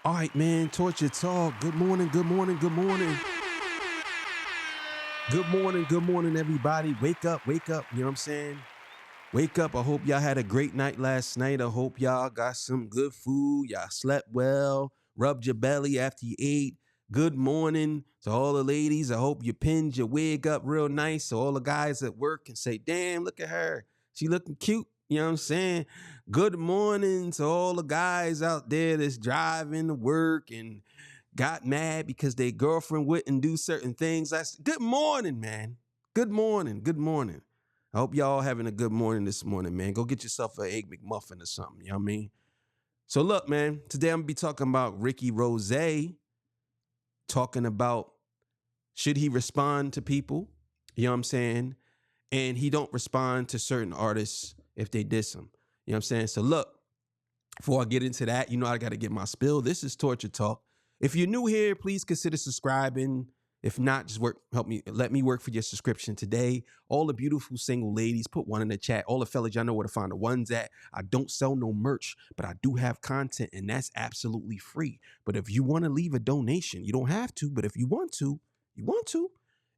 All right, man, Torture Talk. Good morning, good morning, good morning. Good morning, everybody. Wake up, you know what I'm saying? Wake up. I hope y'all had a great night last night. I hope y'all got some good food. Y'all slept well, rubbed your belly after you ate. Good morning to all the ladies. I hope you pinned your wig up real nice so all the guys at work can say, damn, look at her. She looking cute. You know what I'm saying? Good morning to all the guys out there that's driving to work and got mad because their girlfriend wouldn't do certain things. Good morning, man. Good morning. Good morning. I hope y'all having a good morning this morning, man. Go get yourself an egg McMuffin or something. You know what I mean? So look, man, today I'm going to be talking about Ricky Rose, talking about should he respond to people? You know what I'm saying? And he don't respond to certain artists if they diss him. You know what I'm saying? So look, before I get into that, you know I got to get my spill. This is Torture Talk. If you're new here, please consider subscribing. If not, just let me work for your subscription today. All the beautiful single ladies, put one in the chat. All the fellas, y'all know where to find the ones at. I don't sell no merch, but I do have content, and that's absolutely free. But if you want to leave a donation, you don't have to, but if you want to,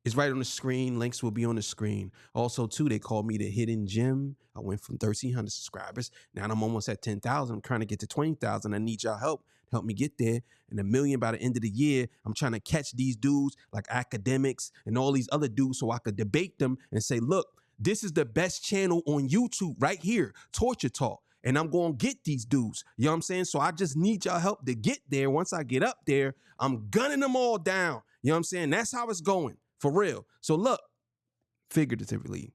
it's right on the screen. Links will be on the screen. Also, too, they called me the hidden gem. I went from 1,300 subscribers. Now I'm almost at 10,000. I'm trying to get to 20,000. I need y'all help me get there. And 1 million by the end of the year. I'm trying to catch these dudes like academics and all these other dudes so I could debate them and say, look, this is the best channel on YouTube right here, Torture Talk. And I'm going to get these dudes. You know what I'm saying? So I just need y'all help to get there. Once I get up there, I'm gunning them all down. You know what I'm saying? That's how it's going. For real. So look, figuratively,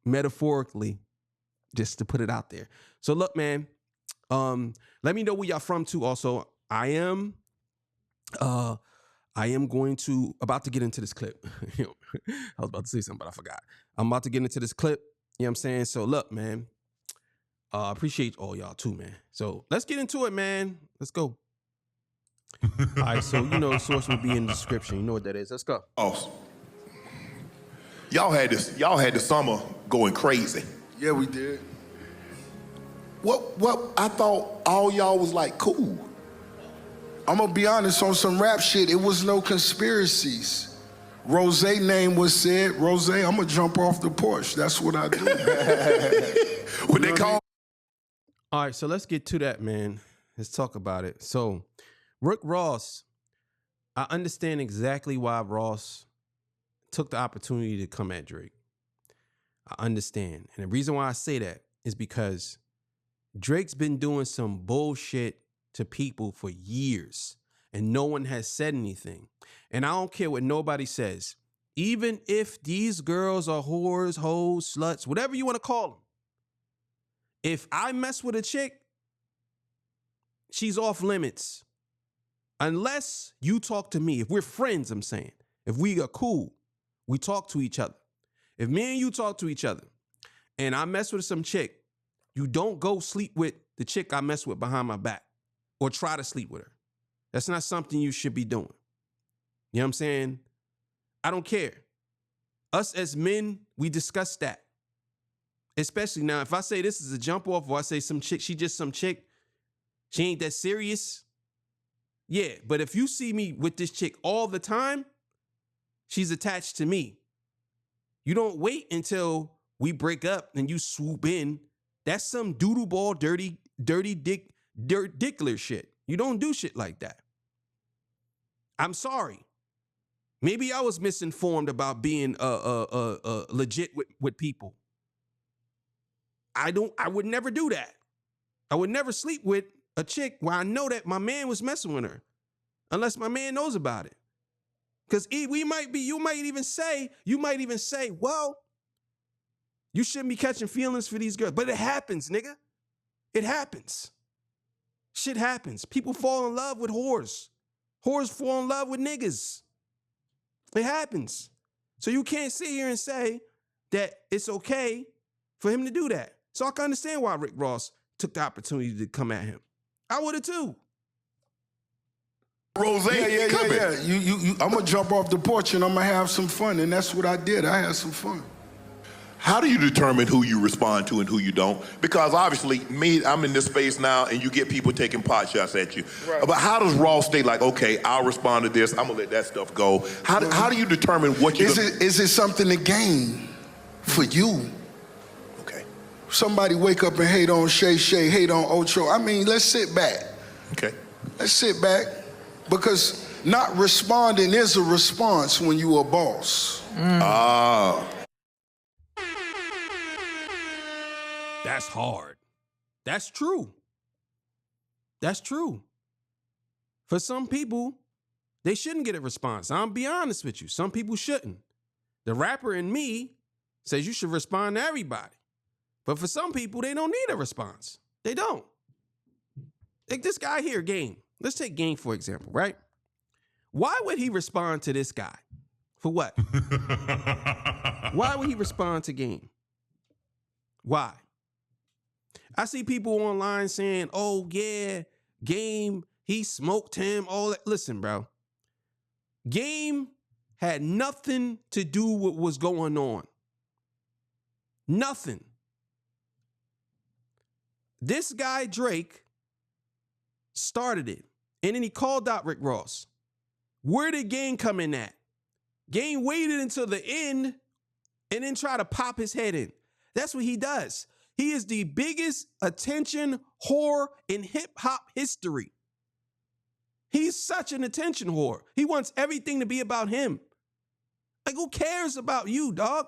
metaphorically, just to put it out there. So look, man, let me know where y'all from too. Also, I am about to get into this clip. I was about to say something, but I forgot. I'm about to get into this clip. You know what I'm saying? So look, man, appreciate all y'all too, man. So let's get into it, man. Let's go. All right, so you know the source will be in the description. You know what that is. Let's go. Awesome. Y'all had the summer going crazy. Yeah, we did. What I thought all y'all was like cool. I'm gonna be honest, on some rap shit, it was no conspiracies. Rose name was said. Rose, I'm gonna jump off the porch. That's what I do. What they call? All right, so let's get to that, man. Let's talk about it. So, Rick Ross, I understand exactly why Ross took the opportunity to come at Drake. I understand. And the reason why I say that is because Drake's been doing some bullshit to people for years and no one has said anything. And I don't care what nobody says. Even if these girls are whores, hoes, sluts, whatever you want to call them. If I mess with a chick, she's off limits. Unless you talk to me. If we're friends, I'm saying. If we are cool, we talk to each other. If me and you talk to each other and I mess with some chick, you don't go sleep with the chick I mess with behind my back or try to sleep with her. That's not something you should be doing. You know what I'm saying? I don't care. Us as men, we discuss that. Especially now, if I say this is a jump off or I say some chick, she just some chick, she ain't that serious. Yeah, but if you see me with this chick all the time, she's attached to me. You don't wait until we break up and you swoop in. That's some doodle ball, dirty dickler shit. You don't do shit like that. I'm sorry. Maybe I was misinformed about being legit with people. I would never do that. I would never sleep with a chick where I know that my man was messing with her, unless my man knows about it. Because you might even say, well, you shouldn't be catching feelings for these girls. But it happens, nigga. It happens. Shit happens. People fall in love with whores. Whores fall in love with niggas. It happens. So you can't sit here and say that it's okay for him to do that. So I can understand why Rick Ross took the opportunity to come at him. I would have too. Rose, Yeah. I'm gonna jump off the porch and I'm gonna have some fun, and that's what I did. I had some fun. How do you determine who you respond to and who you don't? Because obviously, I'm in this space now, and you get people taking pot shots at you. Right. But how does Raw stay like, okay, I'll respond to this, I'm gonna let that stuff go? How do you determine what you... Is it something to gain for you? Okay. Somebody wake up and hate on Shay, hate on Ocho. I mean, let's sit back. Okay. Let's sit back, because not responding is a response when you a boss. That's hard. That's true. That's true. For some people, they shouldn't get a response. I'll be honest with you. Some people shouldn't. The rapper in me says you should respond to everybody. But for some people, they don't need a response. They don't. Like this guy here, Game. Let's take Game, for example, right? Why would he respond to this guy? For what? Why would he respond to Game? Why? I see people online saying, oh, yeah, Game, he smoked him, all that. Listen, bro. Game had nothing to do with what was going on. Nothing. This guy, Drake, started it. And then he called out Rick Ross. Where did Game come in at? Game waited until the end and then tried to pop his head in. That's what he does. He is the biggest attention whore in hip-hop history. He's such an attention whore. He wants everything to be about him. Like, who cares about you, dog?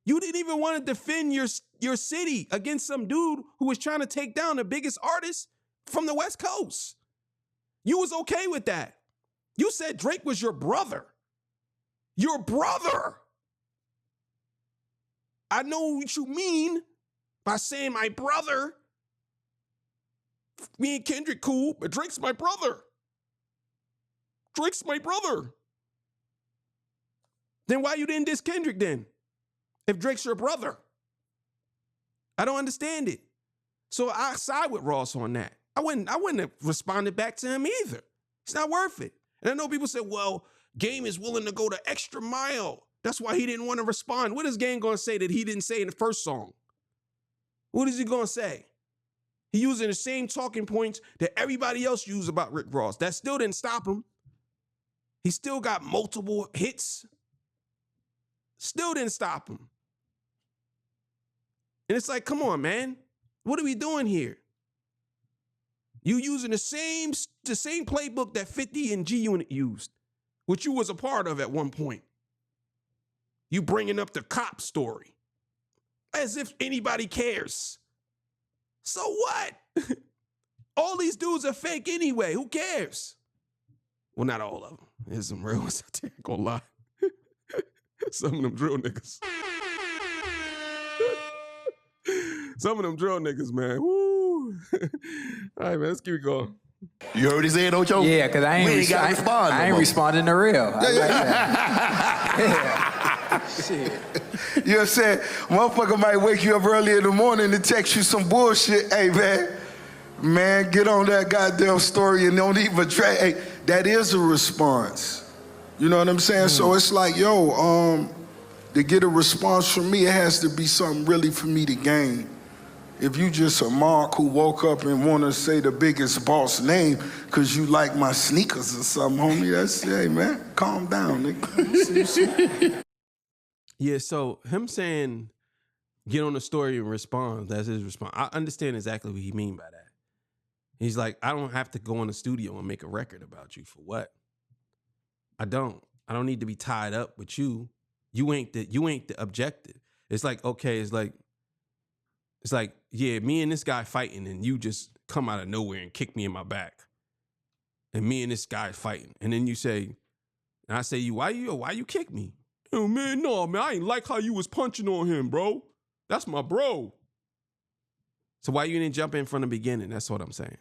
You didn't even want to defend your city against some dude who was trying to take down the biggest artist from the West Coast. You was okay with that. You said Drake was your brother. Your brother. I know what you mean by saying my brother. Me and Kendrick cool, but Drake's my brother. Drake's my brother. Then why you didn't diss Kendrick then? If Drake's your brother. I don't understand it. So I side with Ross on that. I wouldn't have responded back to him either. It's not worth it. And I know people say, well, Game is willing to go the extra mile. That's why he didn't want to respond. What is Game going to say that he didn't say in the first song? What is he going to say? He using the same talking points that everybody else used about Rick Ross. That still didn't stop him. He still got multiple hits. Still didn't stop him. And it's like, come on, man. What are we doing here? You using the same playbook that 50 and G-Unit used, which you was a part of at one point. You bringing up the cop story. As if anybody cares. So what? All these dudes are fake anyway. Who cares? Well, not all of them. There's some real ones out there, ain't gonna lie. Some of them drill niggas. Some of them drill niggas, man. Woo. All right, man, let's keep it going. You heard his head, Ocho? Yeah, because I ain't responding to real. Shit. You know what I'm saying? Motherfucker might wake you up early in the morning to text you some bullshit. Hey, man, get on that goddamn story and don't even try. Hey, that is a response. You know what I'm saying? So it's like, yo, to get a response from me, it has to be something really for me to gain. If you just a mark who woke up and want to say the biggest boss name because you like my sneakers or something, homie, that's, hey, man, calm down, nigga. Yeah, so him saying, get on the story and respond, that's his response. I understand exactly what he mean by that. He's like, I don't have to go in the studio and make a record about you. For what? I don't need to be tied up with you. You ain't the objective. It's like, okay, it's like, yeah, me and this guy fighting and you just come out of nowhere and kick me in my back. And me and this guy fighting. And then you say, and I say, why you kick me? Oh, man, no, man, I ain't like how you was punching on him, bro. That's my bro. So why you didn't jump in from the beginning? That's what I'm saying.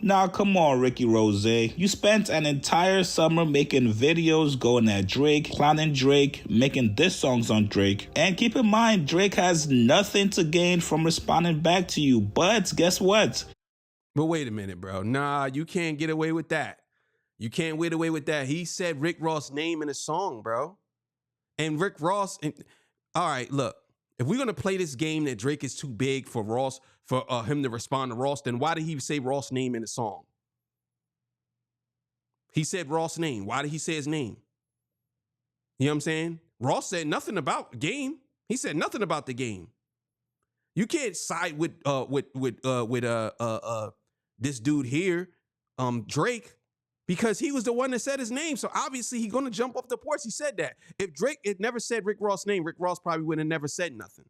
Now, come on, Ricky Rose. You spent an entire summer making videos going at Drake, clowning Drake, making diss songs on Drake. And keep in mind, Drake has nothing to gain from responding back to you. But guess what? But wait a minute, bro. Nah, you can't get away with that. You can't get away with that. He said Rick Ross' name in a song, bro. And Rick Ross, all right, look, if we're going to play this game that Drake is too big for Ross, for him to respond to Ross, then why did he say Ross' name in the song? He said Ross' name. Why did he say his name? You know what I'm saying? Ross said nothing about the game. He said nothing about the game. You can't side with this dude here, Drake, because he was the one that said his name. So obviously he's gonna jump off the porch. He said that. If Drake had never said Rick Ross' name, Rick Ross probably would have never said nothing.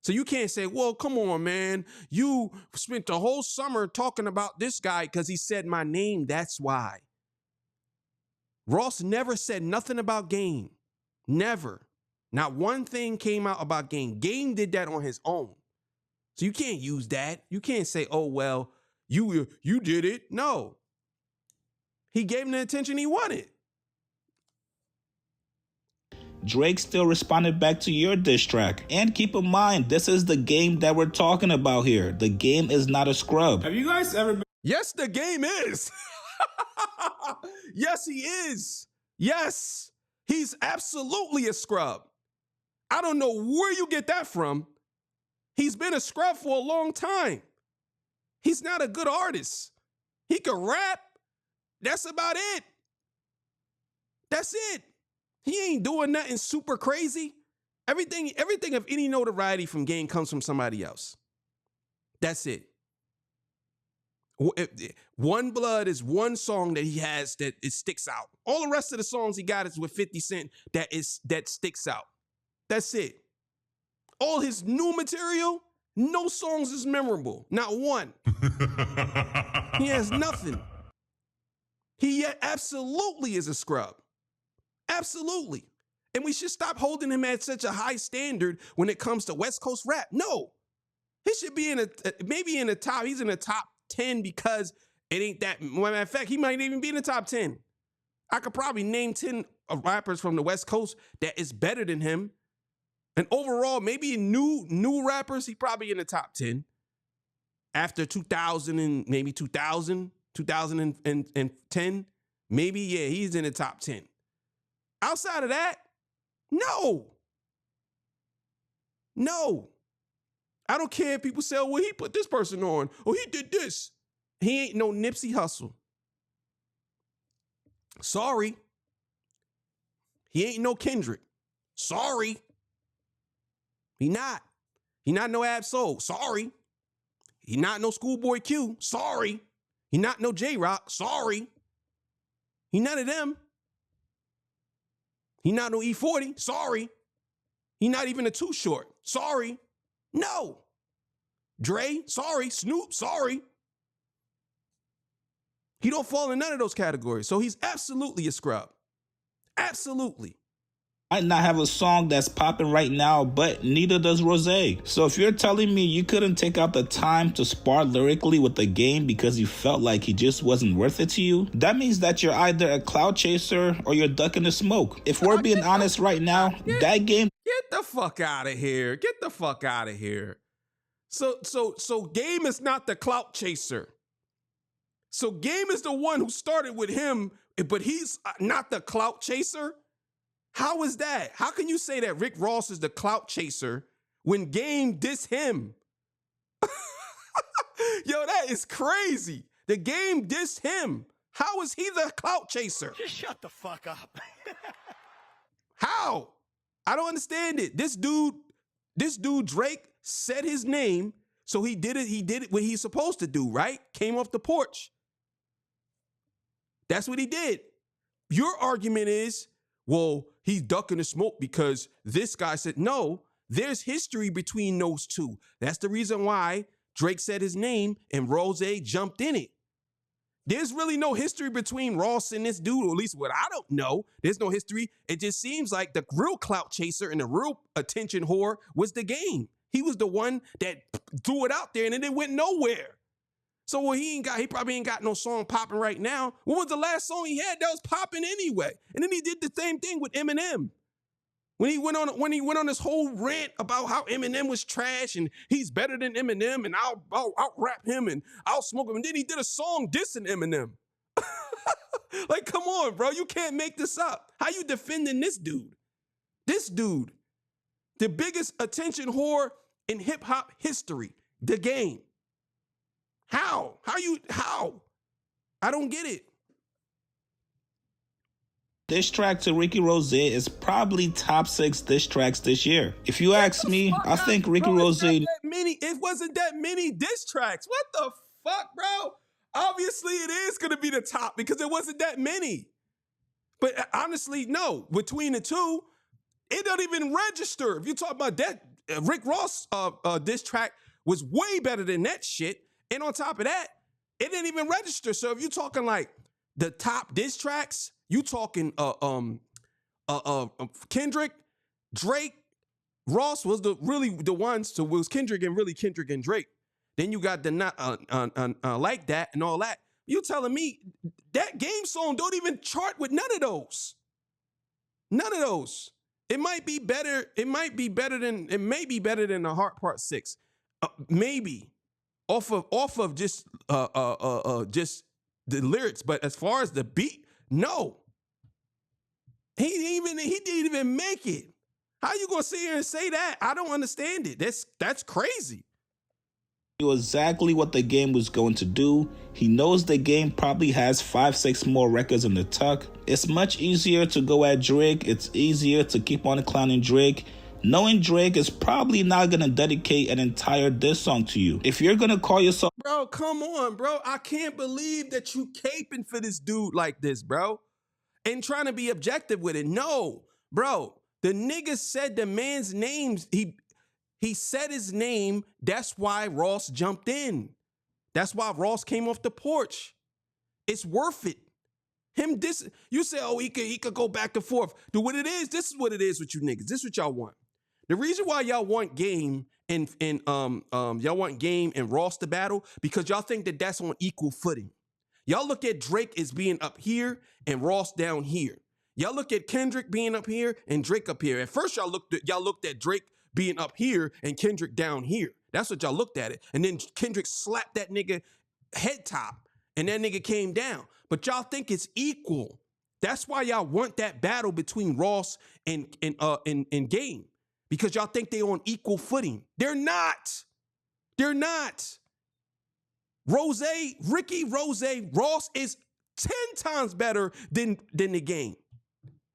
So you can't say, well, come on, man. You spent the whole summer talking about this guy because he said my name. That's why. Ross never said nothing about Game. Never. Not one thing came out about Game. Game did that on his own. So you can't use that. You can't say, oh, well, you did it. No. He gave him the attention he wanted. Drake still responded back to your diss track. And keep in mind, this is the Game that we're talking about here. The Game is not a scrub. Have you guys ever been... Yes, the Game is. Yes, he is. Yes, he's absolutely a scrub. I don't know where you get that from. He's been a scrub for a long time. He's not a good artist. He can rap. That's about it. That's it. He ain't doing nothing super crazy. Everything of any notoriety from Game comes from somebody else. That's it. One Blood is one song that he has that it sticks out. All the rest of the songs he got is with 50 Cent that sticks out. That's it. All his new material, no songs is memorable. Not one. He has nothing. He absolutely is a scrub. Absolutely. And we should stop holding him at such a high standard when it comes to West Coast rap. No. He should be maybe in the top. He's in the top 10 because it ain't that. Matter of fact, he might even be in the top 10. I could probably name 10 rappers from the West Coast that is better than him. And overall, maybe new rappers, he probably in the top 10. After 2000 and maybe 2010, maybe, yeah, he's in the top 10. Outside of that, no. No. I don't care if people say, well, he put this person on, or he did this. He ain't no Nipsey Hussle. Sorry. He ain't no Kendrick. Sorry. He not. He not no Ab Soul. Sorry. He not no Schoolboy Q. Sorry. He not no J-Rock. Sorry. He none of them. He not no E40. Sorry. He not even a Too Short. Sorry. No. Dre, sorry. Snoop, sorry. He don't fall in none of those categories. So he's absolutely a scrub. Absolutely. Might not have a song that's popping right now, but neither does Rose. So if you're telling me you couldn't take out the time to spar lyrically with the Game because you felt like he just wasn't worth it to you, that means that you're either a cloud chaser or you're ducking the smoke. If we're being honest right now, that Game... Get the fuck out of here. Get the fuck out of here. So Game is not the clout chaser. So Game is the one who started with him, but he's not the clout chaser? How is that? How can you say that Rick Ross is the clout chaser when Game diss him? Yo, that is crazy. The Game dissed him. How is he the clout chaser? Just shut the fuck up. How? I don't understand it. This dude, Drake, said his name, so he did it what he's supposed to do, right? Came off the porch. That's what he did. Your argument is, well, he's ducking the smoke because this guy said, no, there's history between those two. That's the reason why Drake said his name and Rose jumped in it. There's really no history between Ross and this dude, or at least what I don't know. There's no history. It just seems like the real clout chaser and the real attention whore was the Game. He was the one that threw it out there and then it went nowhere. So well, he probably ain't got no song popping right now. What was the last song he had that was popping anyway? And then he did the same thing with Eminem. When he went on this whole rant about how Eminem was trash and he's better than Eminem and I'll rap him and I'll smoke him. And then he did a song dissing Eminem. Like, come on, bro. You can't make this up. How you defending this dude? This dude, the biggest attention whore in hip hop history, the game. How? How? I don't get it. Diss track to Ricky Rose is probably top 6 diss tracks this year. If you ask me, I think Ricky Rose. It wasn't that many diss tracks. What the fuck, bro? Obviously, it is going to be the top because it wasn't that many. But honestly, no. Between the two, it don't even register. If you talk about that, Rick Ross diss track was way better than that shit. And on top of that, it didn't even register. So if you're talking like the top diss tracks, you talking Kendrick, Drake, Ross was really the ones. So it was Kendrick and Drake. Then you got the not like that and all that. You telling me that game song don't even chart with none of those. None of those. It might be better. It may be better than the Heart Part 6. Maybe off of just the lyrics. But as far as the beat, no. He didn't even make it. How you gonna sit here and say that? I don't understand it. That's crazy. He knew exactly what the game was going to do. He knows the game probably has 5-6 more records in the tuck. It's much easier to go at Drake. It's easier to keep on clowning Drake. Knowing Drake is probably not going to dedicate an entire diss song to you. If you're going to call yourself... Bro, come on, bro. I can't believe that you caping for this dude like this, bro. And trying to be objective with it. No, bro. The nigga said the man's names. He said his name. That's why Ross jumped in. That's why Ross came off the porch. It's worth it. You say, oh, he could go back and forth. Do what it is. This is what it is with you niggas. This is what y'all want. The reason why y'all want Game and Ross to battle, because y'all think that that's on equal footing. Y'all look at Drake as being up here and Ross down here. Y'all look at Kendrick being up here and Drake up here. At first, y'all looked at Drake being up here and Kendrick down here. That's what y'all looked at it. And then Kendrick slapped that nigga head top and that nigga came down. But y'all think it's equal. That's why y'all want that battle between Ross and Game. Because y'all think they on equal footing. They're not. They're not. Ricky Rose, Ross is 10 times better than the Game.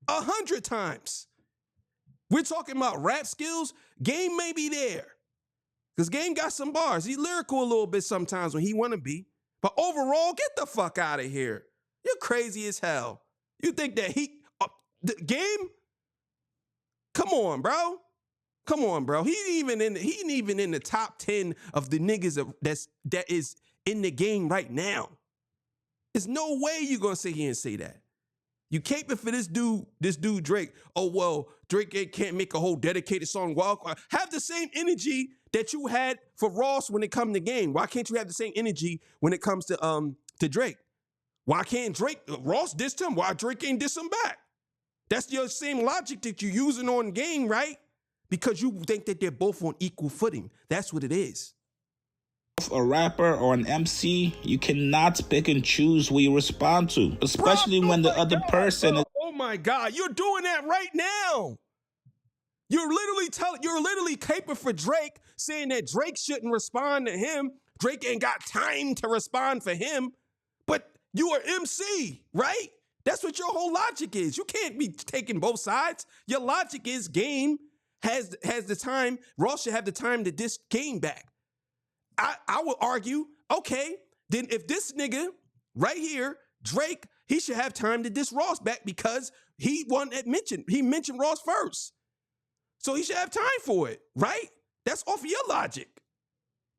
100 times. We're talking about rap skills. Game may be there. Because Game got some bars. He's lyrical a little bit sometimes when he want to be. But overall, get the fuck out of here. You're crazy as hell. You think that the Game? Come on, bro. Come on, bro. He ain't even in the top 10 of the niggas that is in the game right now. There's no way you're gonna sit here and say that. You caping for this dude Drake. Oh well, Drake can't make a whole dedicated song. Have the same energy that you had for Ross when it comes to Game. Why can't you have the same energy when it comes to Drake? Why can't Ross diss him? Why Drake ain't diss him back? That's your same logic that you're using on Game, right? Because you think that they're both on equal footing. That's what it is. A rapper or an MC, you cannot pick and choose who you respond to, especially when the other person is... Oh my God, you're doing that right now. You're literally caping for Drake, saying that Drake shouldn't respond to him. Drake ain't got time to respond for him. But you are MC, right? That's what your whole logic is. You can't be taking both sides. Your logic is Game has the time. Ross should have the time to diss Game back. I would argue, okay, then if this nigga right here, Drake, he should have time to diss Ross back because he mentioned Ross first. So he should have time for it, right? That's off of your logic.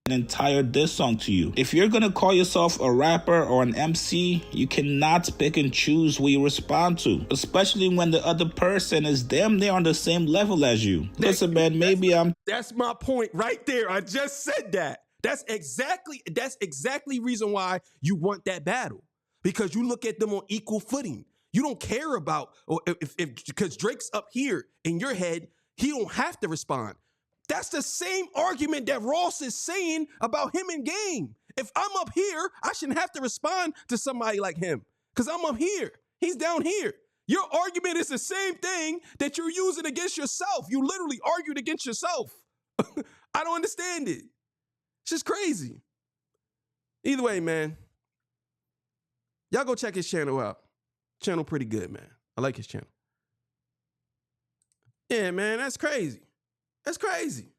An entire diss song to you. If you're gonna call yourself a rapper or an MC, you cannot pick and choose who you respond to, especially when the other person is damn near on the same level as you. Listen, man, That's my point right there. I just said that. That's exactly reason why you want that battle. Because you look at them on equal footing. You don't care about, or because Drake's up here in your head, he don't have to respond. That's the same argument that Ross is saying about him in Game. If I'm up here, I shouldn't have to respond to somebody like him because I'm up here. He's down here. Your argument is the same thing that you're using against yourself. You literally argued against yourself. I don't understand it. It's just crazy. Either way, man, y'all go check his channel out. Channel pretty good, man. I like his channel. Yeah, man, that's crazy. That's crazy.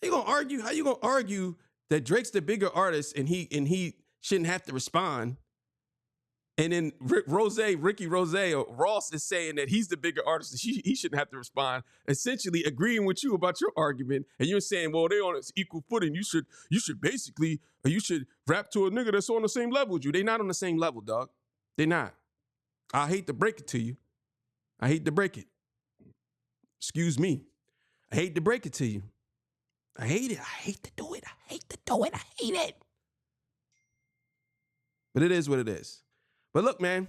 You gonna argue? How you gonna argue that Drake's the bigger artist and he shouldn't have to respond? And then Ricky Rose, or Ross is saying that he's the bigger artist and he shouldn't have to respond, essentially agreeing with you about your argument. And you're saying, well, they're on equal footing. You should rap to a nigga that's on the same level with you. They not on the same level, dog. They not. I hate to break it to you. I hate to break it. Excuse me. I hate to break it to you. I hate it. I hate to do it. I hate to do it. I hate it. But it is what it is. But look, man,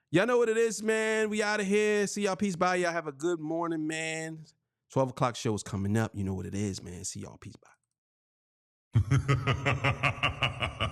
y'all know what it is, man. We out of here. See y'all. Peace. Bye. Y'all have a good morning, man. 12 o'clock show is coming up. You know what it is, man. See y'all. Peace. Bye.